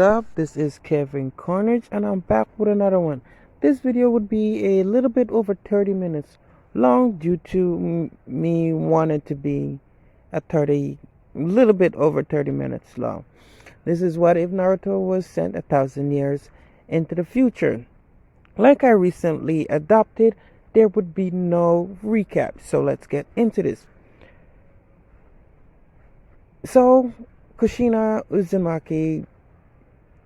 up? This is Kevin Carnage and I'm back with another one. This video would be a little bit over 30 minutes long due to me wanting to be a little bit over 30 minutes long. This is what if Naruto was sent 1,000 years into the future. Like I recently adopted, there would be no recap. So let's get into this. So Kushina Uzumaki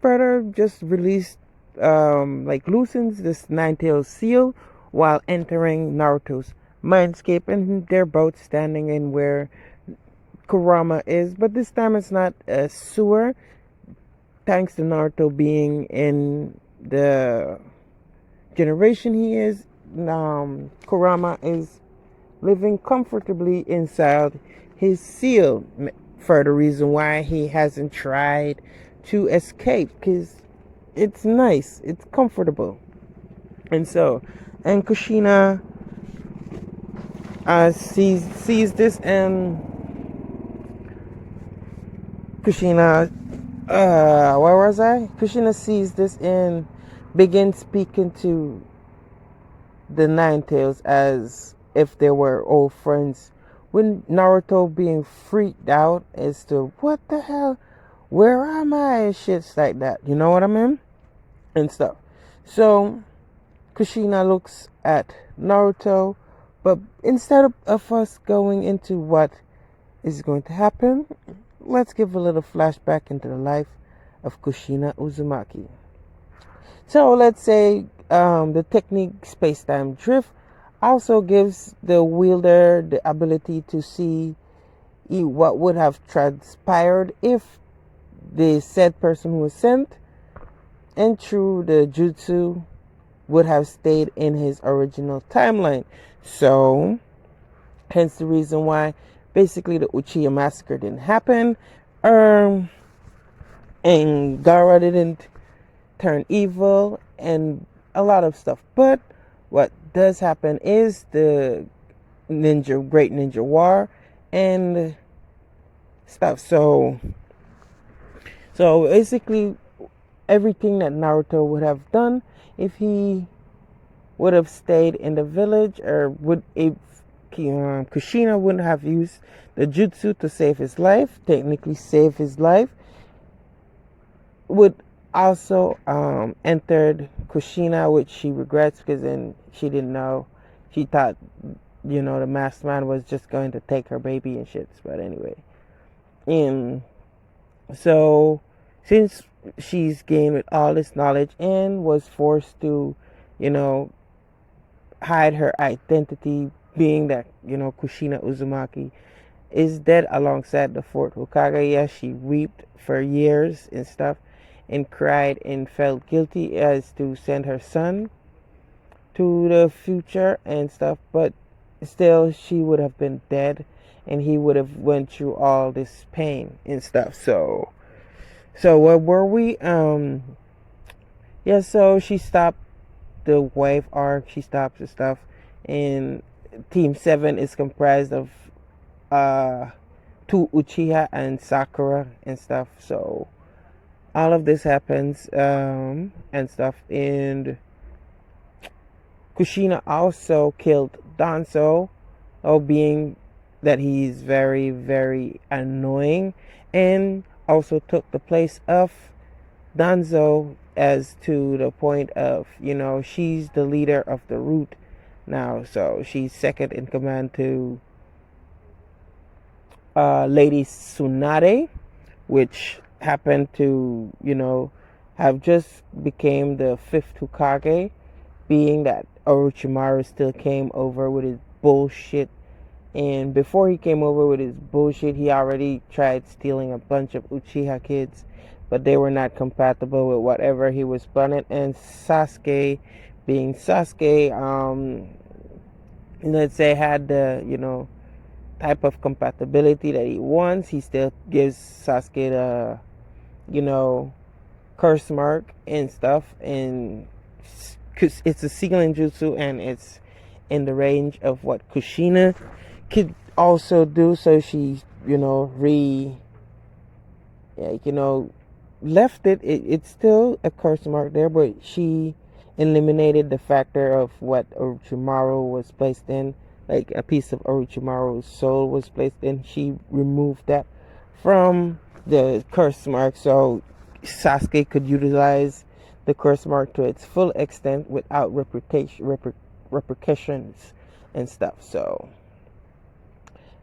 further just released loosens this nine-tailed seal while entering Naruto's mindscape, and they're both standing in where Kurama is, but this time it's not a sewer, thanks to Naruto being in the generation he is. Kurama is living comfortably inside his seal. Further reason why he hasn't tried to escape, because it's nice, it's comfortable. And Kushina sees this, and Kushina where was I? Kushina sees this and begins speaking to the Nine Tails as if they were old friends, when Naruto being freaked out as to what the hell, where am I, and shits like that, you know what I mean, and stuff. So Kushina looks at Naruto, but instead of us going into what is going to happen, let's give a little flashback into the life of Kushina Uzumaki. So let's say the technique space-time drift also gives the wielder the ability to see what would have transpired if the said person who was sent and through the jutsu would have stayed in his original timeline. So hence the reason why basically the Uchiha massacre didn't happen, and Gaara didn't turn evil, and a lot of stuff. But what does happen is the Great Ninja War and stuff. So basically everything that Naruto would have done if he would have stayed in the village, or if Kushina wouldn't have used the jutsu to save his life, technically save his life, would also entered Kushina, which she regrets, because then she didn't know. She thought, the masked man was just going to take her baby and shits. But anyway, so since she's gained with all this knowledge and was forced to, hide her identity, being that Kushina Uzumaki is dead alongside the fourth Hokage. Yes, she wept for years and stuff, and cried and felt guilty as to send her son to the future and stuff, but still she would have been dead and he would have went through all this pain and stuff. So where were we? So she stopped the wave arc, she stops the stuff, and Team 7 is comprised of 2 Uchiha and Sakura and stuff. So all of this happens and stuff, and Kushina also killed Danzo, being that he's very, very annoying, and also took the place of Danzo, as to the point of, she's the leader of the root now, so she's second in command to Lady Tsunade, which happened to, have just became the 5th Hokage, being that Orochimaru still came over with his bullshit. And before he came over with his bullshit, he already tried stealing a bunch of Uchiha kids, but they were not compatible with whatever he was planning. And Sasuke, being Sasuke, let's say had the, type of compatibility that he wants, he still gives Sasuke the, curse mark and stuff, and because it's a sealing jutsu and it's in the range of what Kushina could also do. So she, left it, it's still a curse mark there, but she eliminated the factor of what Orochimaru was placed in, like a piece of Orochimaru's soul was placed in. She removed that from the curse mark, so Sasuke could utilize the curse mark to its full extent without repercussions and stuff. So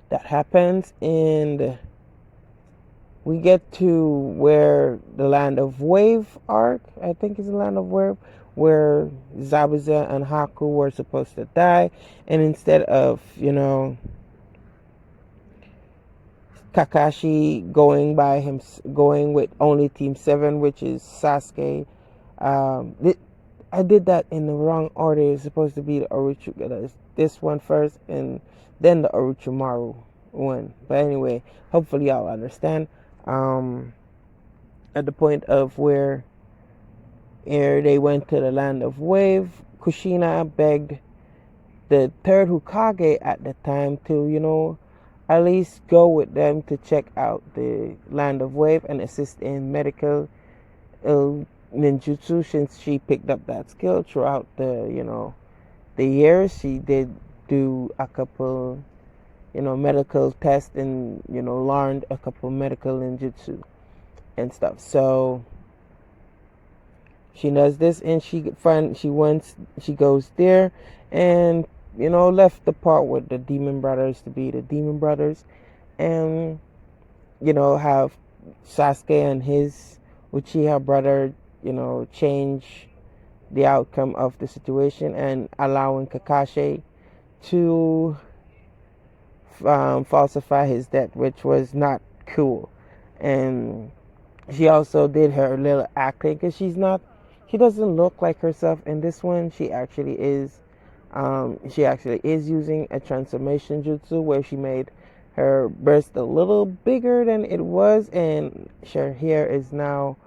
that happens, and we get to where the Land of Wave arc, I think it's the Land of Wave, where Zabuza and Haku were supposed to die, and instead of, Kakashi going with only Team 7, which is Sasuke. I did that in the wrong order. It's supposed to be the this one first, and then the Orochimaru one. But anyway, hopefully y'all understand. At the point of where they went to the Land of Wave, Kushina begged the third Hokage at the time to, at least go with them to check out the Land of Wave and assist in medical ninjutsu, since she picked up that skill throughout the years. She did do a couple medical tests, and learned a couple medical ninjutsu and stuff. So she does this, and she goes there, and left the part with the Demon Brothers to be the Demon Brothers, and have Sasuke and his Uchiha brother change the outcome of the situation, and allowing Kakashi to falsify his death, which was not cool. And she also did her little acting, because she doesn't look like herself in this one. She actually is using a transformation jutsu where she made her breast a little bigger than it was, and her hair is now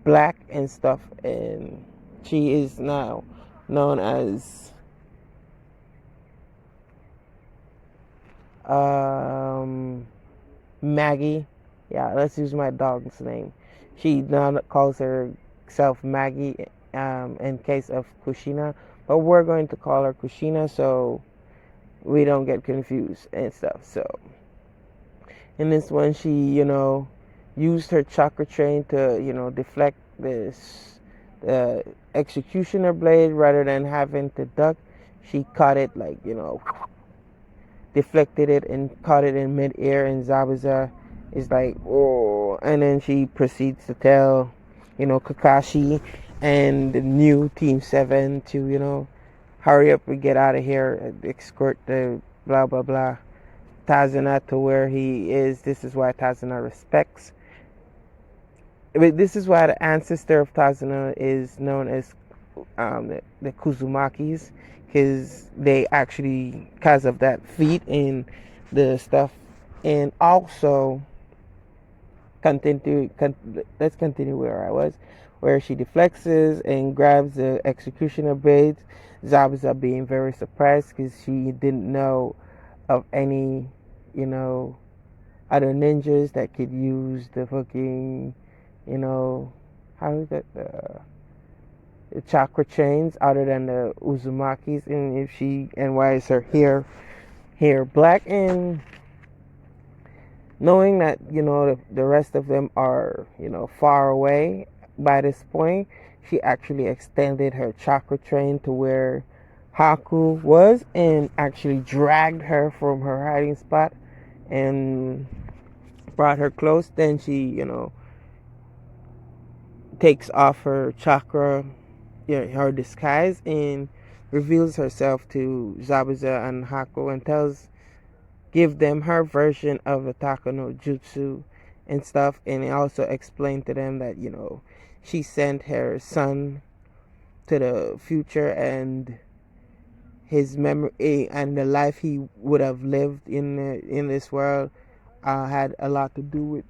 black and stuff, and she is now known as Maggie. Yeah, let's use my dog's name. She now calls herself Maggie in case of Kushina, but we're going to call her Kushina so we don't get confused and stuff. So in this one, she used her chakra chain to deflect the executioner blade. Rather than having to duck, she caught it, like deflected it and caught it in mid-air, and Zabuza is like, oh, and then she proceeds to tell Kakashi and the new Team 7 to hurry up and get out of here, escort the blah blah blah Tazuna to where he is. This is why Tazuna respects, but this is why the ancestor of Tazuna is known as the Kuzumakis, because they actually, because of that feat and the stuff. And also let's continue where I was, where she deflexes and grabs the executioner blades. Zabuza being very surprised, because she didn't know of any other ninjas that could use the fucking how is that, the chakra chains, other than the Uzumakis, and why is her hair black. And knowing that the rest of them are far away by this point, she actually extended her chakra chain to where Haku was, and actually dragged her from her hiding spot and brought her close. Then she takes off her chakra, her disguise, and reveals herself to Zabuza and Haku, and give them her version of the Takano Jutsu and stuff. And also explained to them that she sent her son to the future, and his memory and the life he would have lived in this world had a lot to do with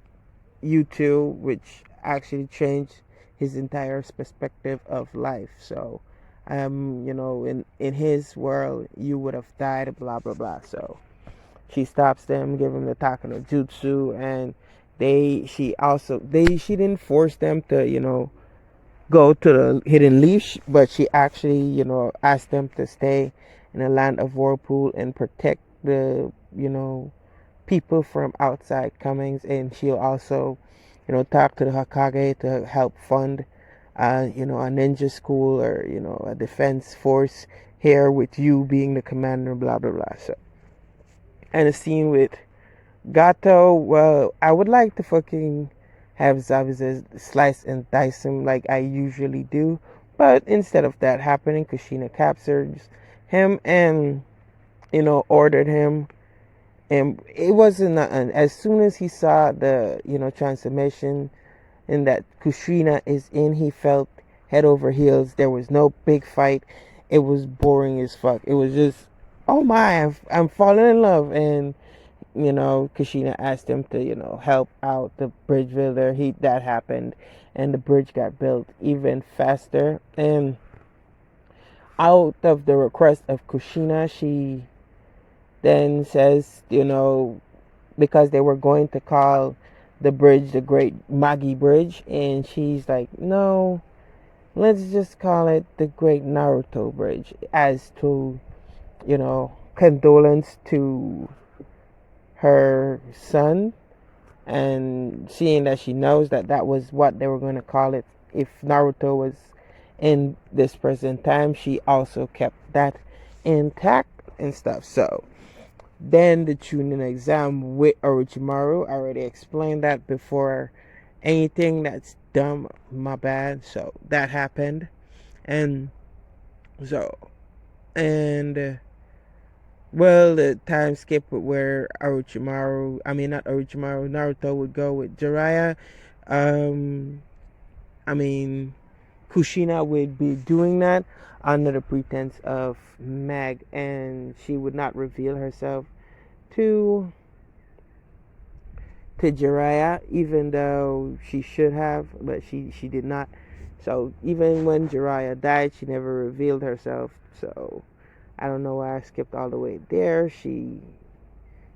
you two, which actually changed his entire perspective of life. So in his world you would have died, blah blah blah. So she stops them, give him the Takano Jutsu, and she didn't force them to, go to the hidden leash, but she actually, asked them to stay in the land of Whirlpool and protect the, people from outside comings. And she'll also, talk to the Hokage to help fund, a ninja school, or, a defense force here, with you being the commander, blah, blah, blah. So, and a scene with Gato, well, I would like to fucking have Zabuza slice and dice him like I usually do. But instead of that happening, Kushina captures him and, ordered him. And it wasn't nothing. As soon as he saw the, transformation and that Kushina is in, he felt head over heels. There was no big fight. It was boring as fuck. It was just, oh my, I'm falling in love. And Kushina asked him to, help out the bridge builder. That happened, and the bridge got built even faster. And out of the request of Kushina, she then says, because they were going to call the bridge the Great Magi Bridge, and she's like, no, let's just call it the Great Naruto Bridge, as to, condolence to her son. And seeing that she knows that that was what they were going to call it if Naruto was in this present time, she also kept that intact and stuff. So then the Chunin exam with Orochimaru, I already explained that before anything. That's dumb, my bad. So that happened. And so, and well, the time skip where not Orochimaru, Naruto would go with Jiraiya. Um, I mean, Kushina would be doing that under the pretense of Meg, and she would not reveal herself to Jiraiya, even though she should have, but she did not. So even when Jiraiya died, she never revealed herself. So I don't know why I skipped all the way there. She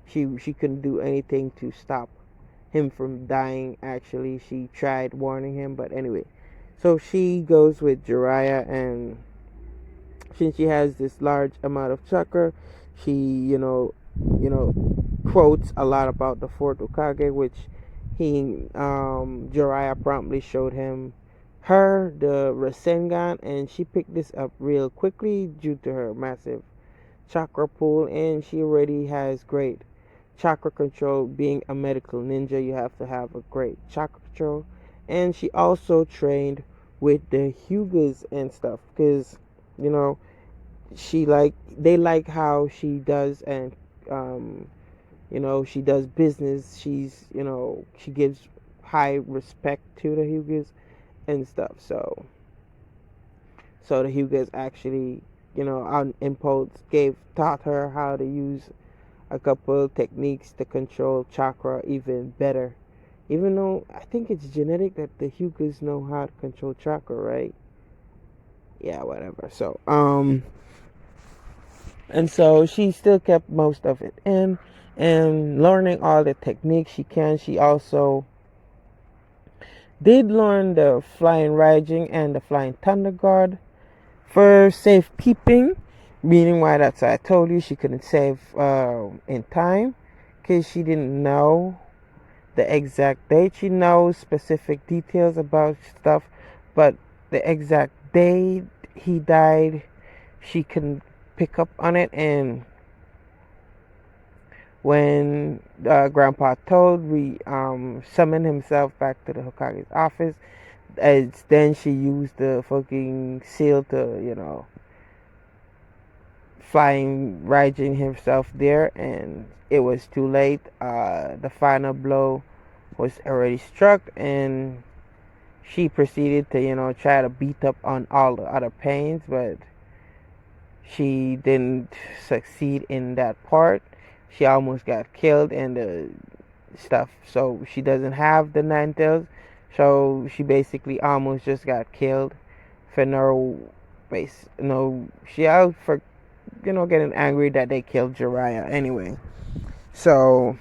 couldn't do anything to stop him from dying. Actually, she tried warning him, but anyway. So she goes with Jiraiya, and since she has this large amount of chakra, she quotes a lot about the fourth Hokage, which Jiraiya promptly showed her the Rasengan, and she picked this up real quickly due to her massive chakra pool, and she already has great chakra control. Being a medical ninja, you have to have a great chakra control. And she also trained with the Hyugas and stuff, because they like how she does, and she does business. She gives high respect to the Hyugas and stuff. So the Hyugas actually, on impulse, taught her how to use a couple techniques to control chakra even better. Even though I think it's genetic that the Hyugas know how to control chakra, right? Yeah, whatever. So and so she still kept most of it in, and learning all the techniques she can. She also did learn the flying Raijin and the flying Thunder Guard for safekeeping, meaning why that's why I told you she couldn't save in time, because she didn't know the exact date. She knows specific details about stuff, but the exact day he died, she couldn't pick up on it. And when Grandpa Toad summoned himself back to the Hokage's office, then she used the fucking seal to, flying Raijin himself there, and it was too late. The final blow was already struck, and she proceeded to, try to beat up on all the other pains, but she didn't succeed in that part. She almost got killed and the stuff. So she doesn't have the nine tails. So she basically almost just got killed for she out for getting angry that they killed Jiraiya anyway. So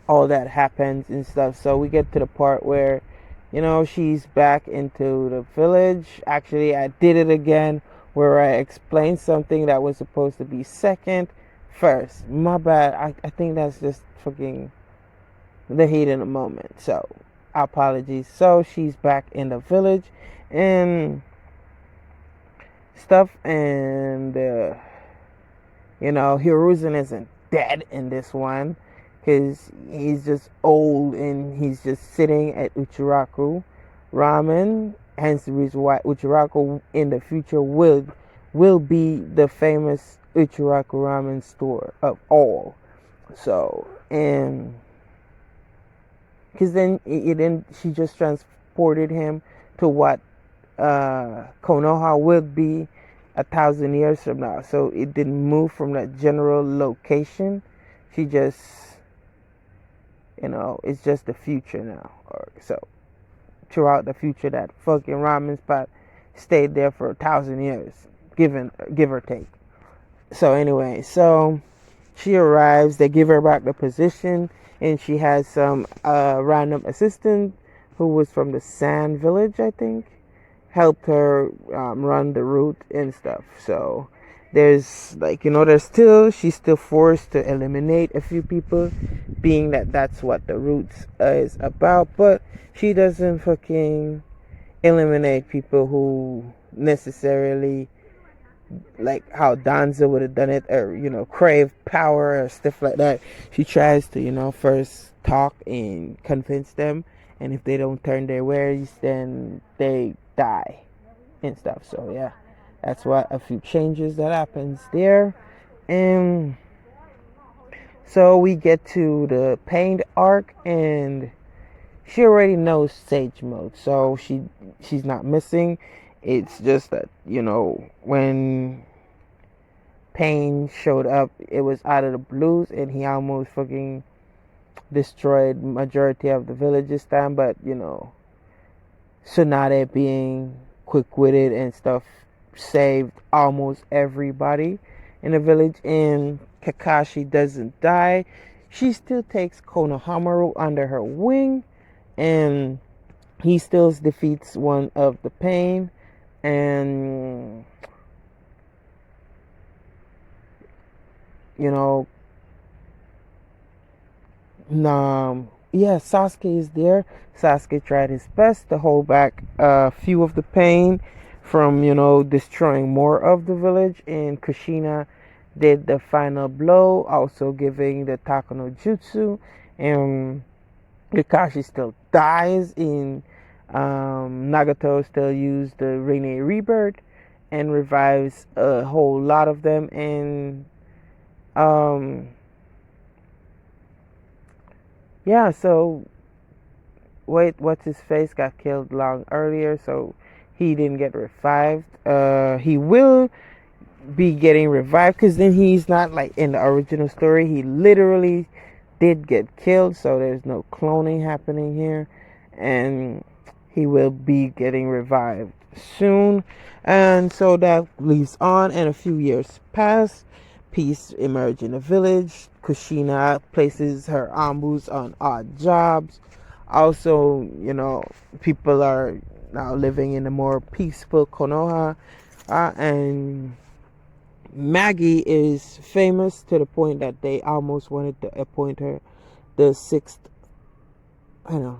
all that happens and stuff. So we get to the part where, she's back into the village. Actually, I did it again where I explained something that was supposed to be second first. My bad. I think that's just fucking the heat in the moment. So apologies. So she's back in the village and stuff, and Hiruzen isn't dead in this one because he's just old and he's just sitting at Uchiraku Ramen. Hence the reason why Uchiraku in the future will be the famous Uchiraku Ramen store of all. So, and because then she just transported him to what Konoha would be 1,000 years from now. So it didn't move from that general location. She just, it's just the future now. So throughout the future, that fucking ramen spot stayed there for 1,000 years, give or take. So anyway, so she arrives. They give her back the position, and she has some random assistant who was from the Sand Village, I think, helped her run the route and stuff. So there's she's still forced to eliminate a few people, being that that's what the route is about. But she doesn't fucking eliminate people who necessarily, like how Danza would have done it, or crave power or stuff like that. She tries to first talk and convince them, and if they don't turn their ways, then they die and stuff. So yeah, that's what a few changes that happens there. And so we get to the pained arc, and she already knows Sage mode, so she's not missing. It's just that when Pain showed up, it was out of the blues, and he almost fucking destroyed majority of the village this time. But Tsunade being quick-witted and stuff saved almost everybody in the village, and Kakashi doesn't die. She still takes Konohamaru under her wing, and he still defeats one of the Pain, and Sasuke is there. Sasuke tried his best to hold back a few of the Pain from destroying more of the village, and Kushina did the final blow, also giving the Takano Jutsu, and Kakashi still dies, and Nagato still used the Rene Rebirth and revives a whole lot of them, and so what's his face got killed long earlier, so he didn't get revived. He will be getting revived, because then he's not like in the original story. He literally did get killed, so there's no cloning happening here, and he will be getting revived soon. And so that leaves on, and a few years pass. Peace emerge in the village. Kushina places her ambus on odd jobs. Also, people are now living in a more peaceful Konoha, and Maggie is famous to the point that they almost wanted to appoint her the sixth, the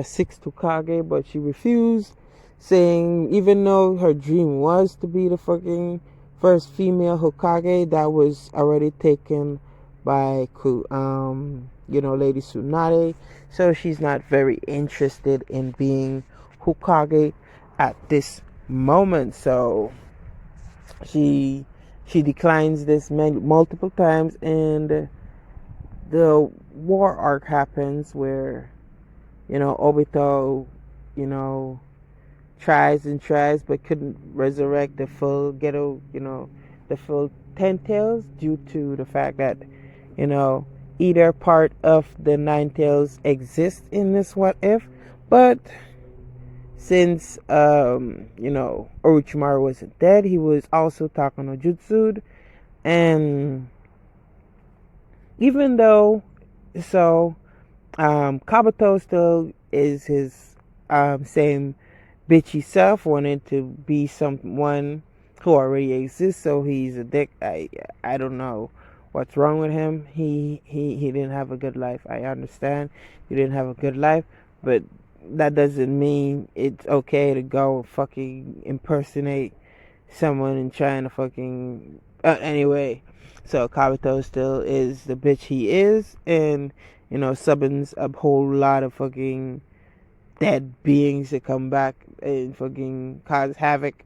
sixth Hokage, but she refused, saying even though her dream was to be the fucking first female Hokage, that was already taken by Lady Tsunade, so she's not very interested in being Hokage at this moment. So she declines this multiple times, and the war arc happens where Obito tries and tries but couldn't resurrect the full the full 10 tails, due to the fact that either part of the 9 tails exists in this what if. But since Orochimaru wasn't dead, he was also Takano Jutsu'd, and even though So Kabuto still is his same bitchy self, wanted to be someone who already exists. So he's a dick. I don't know what's wrong with him. He didn't have a good life. I understand he didn't have a good life, but that doesn't mean it's okay to go fucking impersonate someone and trying to fucking anyway. So Kabuto still is the bitch he is, and summons a whole lot of fucking dead beings to come back and fucking cause havoc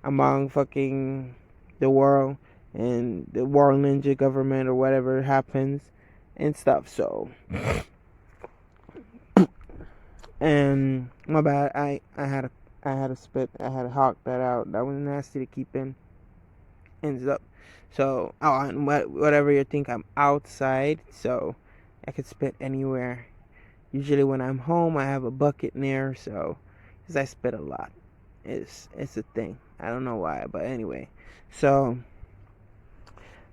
among fucking the world and the world ninja government or whatever happens and stuff. So, and my bad, I had a spit, I had to hawk that out. That was nasty to keep in. Ends up. So, and whatever you think, I'm outside, so I could spit anywhere. Usually when I'm home, I have a bucket near, so because I spit a lot. It's a thing. I don't know why, but anyway. So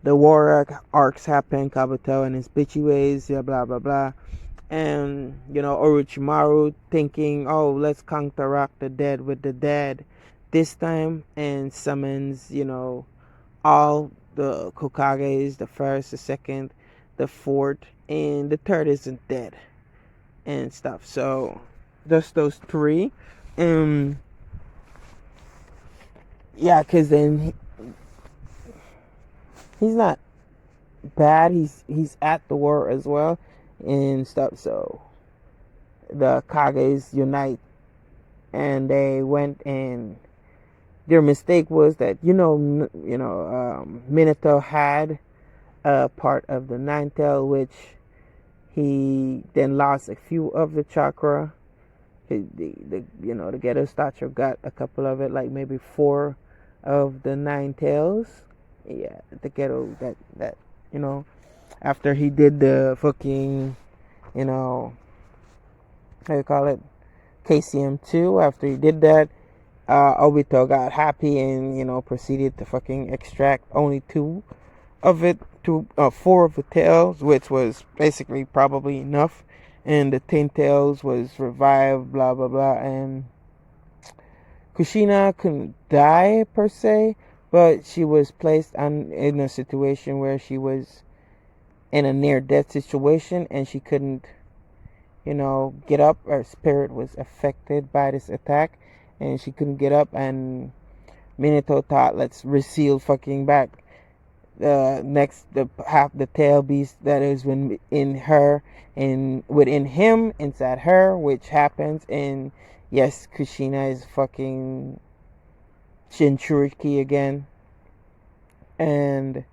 the war arcs happen, Kabuto and his bitchy ways, blah blah blah. And Orochimaru thinking, oh, let's counteract the dead with the dead this time, and summons, all the Hokages, the first, the second, the fourth, and the third isn't dead and stuff. So just those three. Yeah, because then he's not bad. He's at the war as well and stuff. So the Kages unite, and they went, and their mistake was that Minato had a part of the nine tail, which he then lost a few of the chakra. The Ghetto Statue got a couple of it, like maybe 4 of the 9 tails. Yeah, the Ghetto that after he did the fucking how you call it, KCM2. After he did that, Obito got happy and proceeded to fucking extract only 2 of it, 4 of the tails, which was basically probably enough. And the 10 tails was revived, blah blah blah. And Kushina couldn't die per se, but she was placed in a situation where she was in a near death situation, and she couldn't get up. Her spirit was affected by this attack, and she couldn't get up. And Minato thought, let's reseal fucking back the half the tail beast that is in her and within him inside her, which happens. And yes, Kushina is fucking Shinchuriki again. And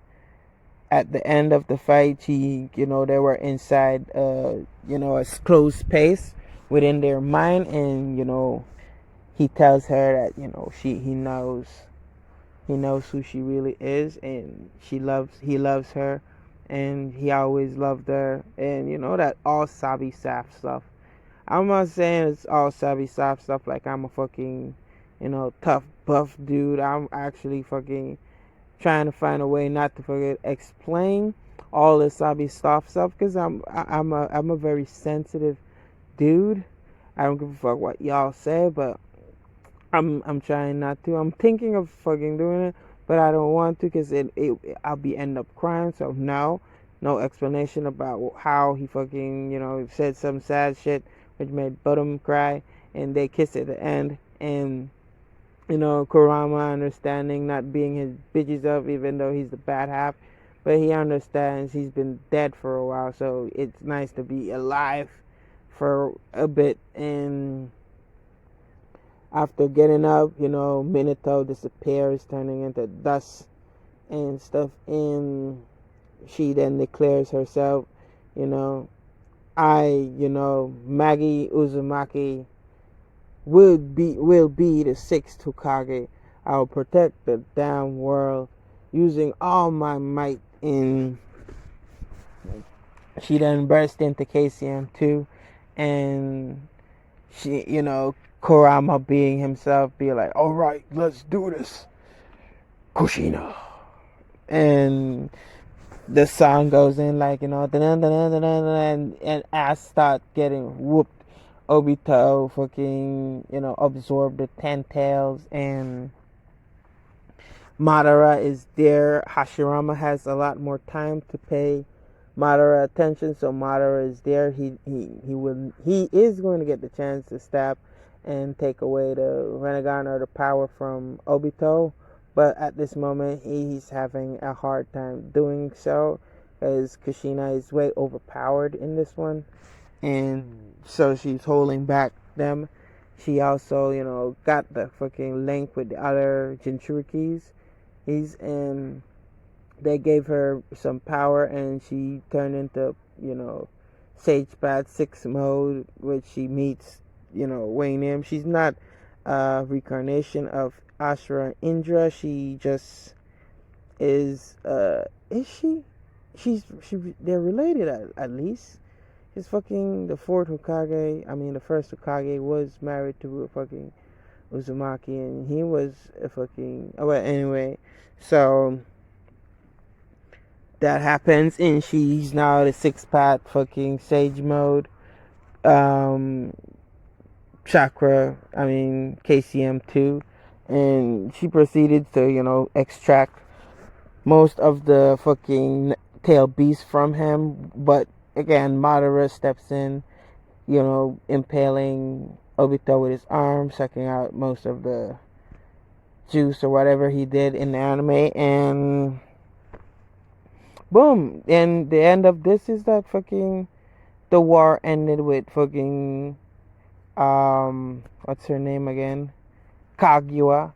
at the end of the fight, they were inside a closed space within their mind, and he tells her that he knows who she really is, and he loves her, and he always loved her, and that all sabi sap stuff. I'm not saying it's all sabi sap stuff like I'm a fucking tough buff dude. I'm actually fucking trying to find a way not to forget explain all the sabi stuff because I'm a very sensitive dude. I don't give a fuck what y'all say, but I'm trying not to. I'm thinking of fucking doing it, but I don't want to because I'll be end up crying. So no explanation about how he fucking said some sad shit which made Bottom cry, and they kiss at the end, and Kurama understanding not being his bitches up, even though he's the bad half, but he understands he's been dead for a while, so it's nice to be alive for a bit. And after getting up, Minato disappears, turning into dust and stuff, and she then declares herself, Magi Uzumaki will be the 6th Hokage. I'll protect the damn world using all my might. And she then burst into KCM2, and she, Kurama being himself, be like, all right, let's do this, Kushina. And the song goes in like, and ass start getting whooped. Obito fucking, absorb the 10 tails, and Madara is there. Hashirama has a lot more time to pay Madara attention, so Madara is there. He is going to get the chance to stab and take away the Renegon or the power from Obito, but at this moment he's having a hard time doing so, as Kushina is way overpowered in this one, and so she's holding back them. She also, got the fucking link with the other Jinchurikis. They gave her some power, and she turned into, Sage Path 6 mode, which she meets, Wayne M. She's not a reincarnation of Ashura Indra. She just is she? They're related at least. She's fucking the fourth Hokage. I mean, the first Hokage was married to a fucking Uzumaki, and he was a fucking. Oh, well, anyway, so that happens, and she's now the 6 path fucking sage mode. Um, Chakra, I mean KCM2, and she proceeded to, extract most of the fucking tail beast from him, but again, Madara steps in, impaling Obito with his arm, sucking out most of the juice or whatever he did in the anime, and boom. And the end of this is that fucking the war ended with fucking what's her name again? Kaguya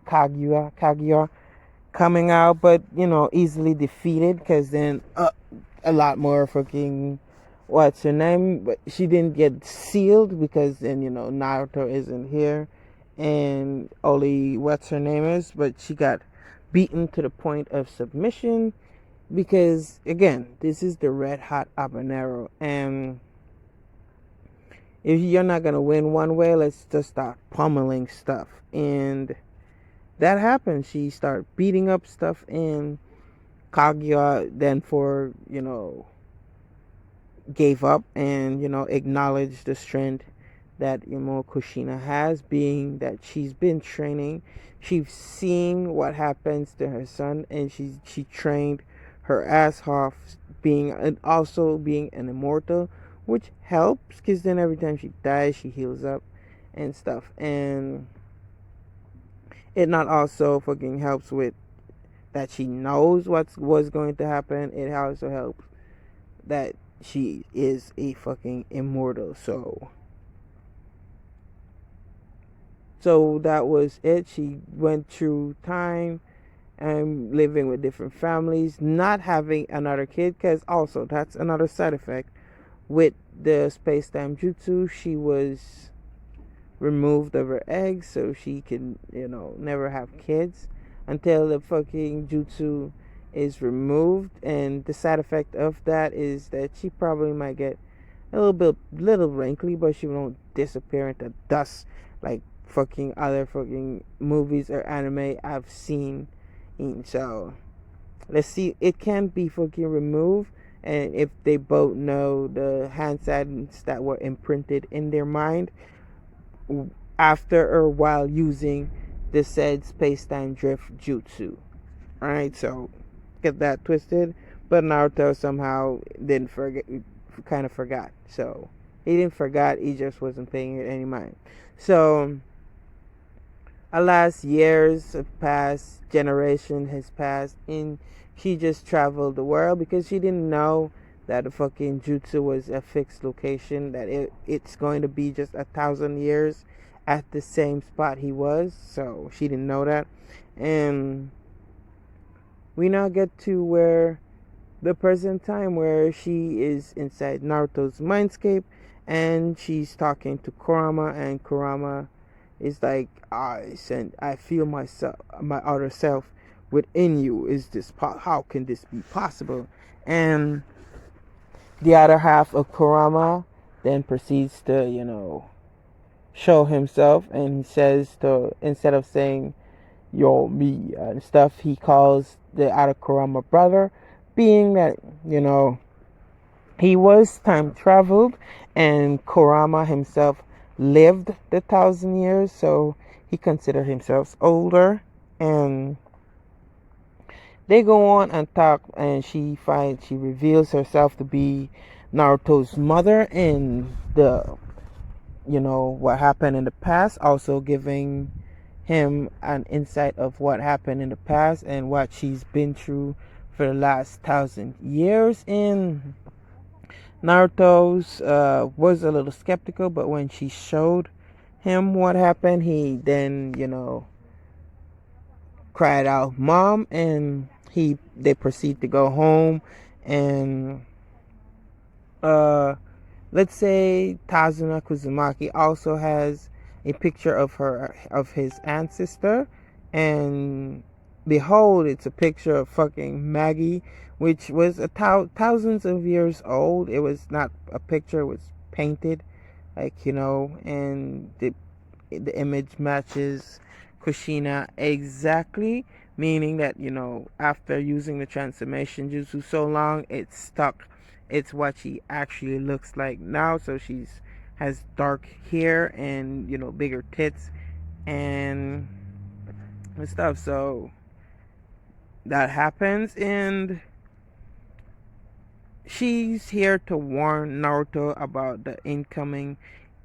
coming out, but easily defeated, because then a lot more fucking what's her name, but she didn't get sealed because then Naruto isn't here, and only what's her name is, but she got beaten to the point of submission, because again, this is the red hot habanero, and if you're not gonna win one way, let's just start pummeling stuff. And that happened. She started beating up stuff, and Kaguya then gave up and acknowledged the strength that Kushina has, being that she's been training. She's seen what happens to her son, and she trained her ass off, also being an immortal, which helps, because then every time she dies she heals up and stuff, and it not also fucking helps with that she knows what's going to happen. It also helps that she is a fucking immortal. So that was it. She went through time and living with different families, not having another kid, because also that's another side effect with the space-time jutsu. She was removed of her eggs, so she can never have kids until the fucking jutsu is removed. And the side effect of that is that she probably might get a little wrinkly, but she won't disappear into dust like fucking other fucking movies or anime I've seen. And so let's see, it can be fucking removed, and if they both know the hand signals that were imprinted in their mind after or while using the said space-time drift jutsu. Alright, so get that twisted. But Naruto somehow didn't forget, kind of forgot. So he didn't forget, he just wasn't paying it any mind. So alas, years have passed, generation has passed, and she just traveled the world because she didn't know that the fucking jutsu was a fixed location, that it's going to be just 1,000 years at the same spot he was. So she didn't know that. And we now get to where the present time, where she is inside Naruto's mindscape, and she's talking to Kurama, and Kurama is like, I feel myself, my outer self within you. Is this how can this be possible? And the other half of Kurama then proceeds to show himself, and he says, to instead of saying yo me and stuff, he calls the other Kurama brother, being that, he was time traveled and Kurama himself lived the 1,000 years, so he considered himself older. And they go on and talk, and she reveals herself to be Naruto's mother in the what happened in the past, also giving him an insight of what happened in the past and what she's been through for the last 1,000 years. In Naruto's was a little skeptical, but when she showed him what happened, he then cried out "mom," and they proceed to go home. And let's say Tazuna Kuzumaki also has a picture of his ancestor, and behold, it's a picture of fucking Maggie, which was thousands of years old. It was not a picture; it was painted, and the image matches Kushina exactly, meaning that after using the transformation jutsu so long, it's stuck. It's what she actually looks like now. So she's has dark hair and bigger tits and stuff. So that happens, and she's here to warn Naruto about the incoming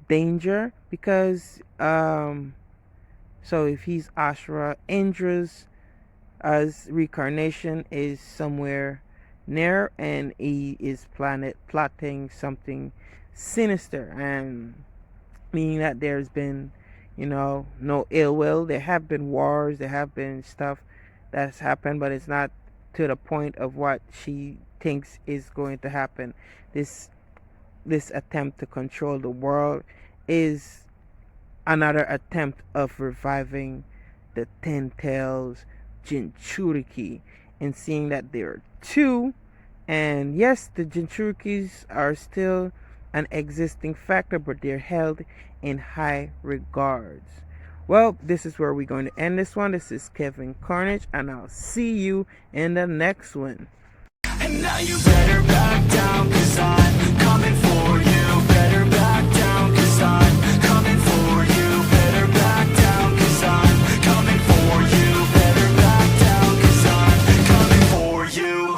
danger, because so if he's Ashura, Indra's reincarnation is somewhere near, and he is plotting something sinister, and meaning that there's been no ill will. There have been wars, there have been stuff that's happened, but it's not to the point of what she thinks is going to happen. This attempt to control the world is another attempt of reviving the Ten Tails Jinchuriki, and seeing that there are two. And yes, the Jinchurikis are still an existing factor, but they're held in high regards. Well, this is where we're going to end this one. This is Kevin Carnage, and I'll see you in the next one. And now you better back down, 'cause I'm coming for you. Better back down, 'cause I'm coming for you. Better back down, 'cause I'm coming for you. Better back down, 'cause I'm coming for you.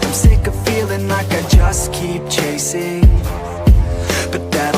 I'm sick of feeling like I just keep chasing, but that